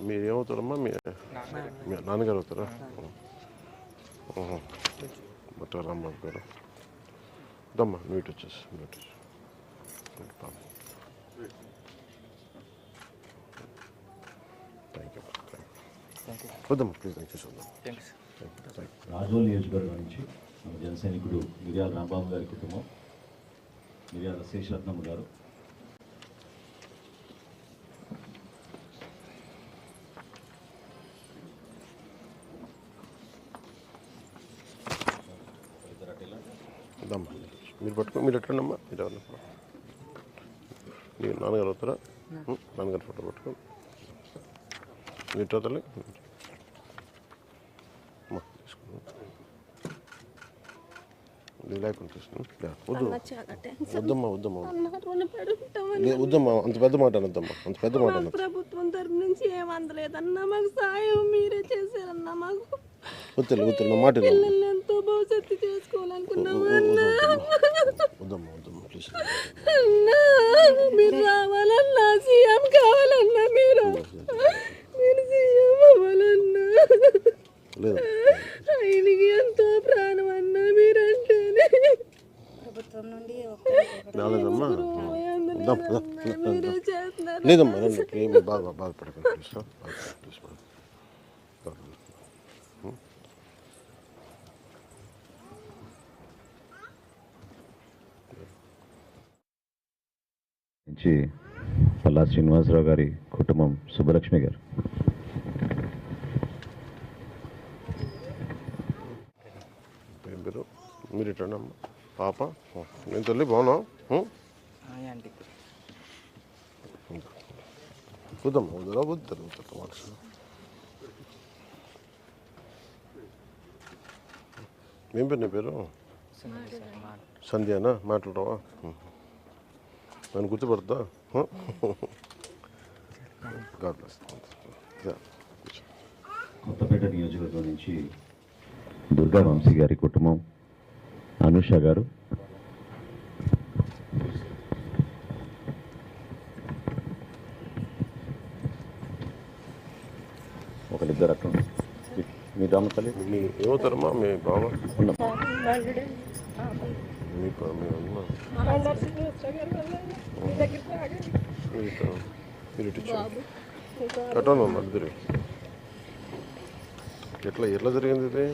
మీరు ఏమవుతారమ్మా? మీ నాన్నగారు అవుతారా? బట్ రామ్మ గారు దమ్మా మీట్ వచ్చేసి థ్యాంక్ యూ వద్దమ్మా ప్లీజ్ థ్యాంక్ యూ. రాజోల్ నియోజకవర్గం నుంచి మన జన సైనికుడు మిర్యాల రాంబాబు గారి కుటుంబం, మిర్యాల శేషరత్నమ్మ గారు, మీరు పట్టుకో, మీరు ఎట్లండమ్మా, మీరు ఎవరన్నా మీరు నాన్నగారు అవుతారా? నాన్నగారు ఫోటో పట్టుకో, మీరు తల్లి వద్దమ్మా అంత పెద్ద మాట అనొద్దమ్మా, అంత పెద్ద మాట అనొద్దు. ప్రభుత్వం తరపు నుంచి ఏం అందలేదన్నా, మాకు సాయం మీరే చేశారన్నా. మాకు వద్దమ్మా మాట పిల్లల్ని ఎంతో భవిష్యత్తు చేసుకోవాలనుకున్నాము అన్నా. వద్దమ్మా ప్లీజ్ మీరు రావాలన్నా, సీఎం కావాలన్నా, మీరు సీఎం అవ్వాలన్నా. లేదు ఆయనకి ఎంతో ప్రాణం అన్నా మీరంటేనే. ప్రభుత్వం నుండి రాలేదమ్మా? మీరే చేస్తున్నారు. లేదమ్మా రండి, బాధపడకండి ప్లీజ్. నుంచి పల్లా శ్రీనివాసరావు గారి కుటుంబం, సుబ్బలక్ష్మి గారు. ఏం పేరు? మీరు ఇట్లా అమ్మా పాప, నేను తల్లి బాగున్నావు? వద్దమ్మా వద్దు ఏం పేరు? నీ పేరు సంధ్యానా? మాట్లాడవా? నన్ను గుర్తుపడతా? కొత్తపేట నియోజకవర్గం నుంచి దుర్గా వంశీ గారి కుటుంబం, అనుష గారు, ఒకరిద్దరు అక్కడ. మీ రామతల్లి మీ ఏమవుతారమ్మా? మీ బావ ఉన్నాం. మీ అమ్మ మీరు కట్టానమ్మా ఇద్దరు. ఎట్లా జరిగింది ఇది?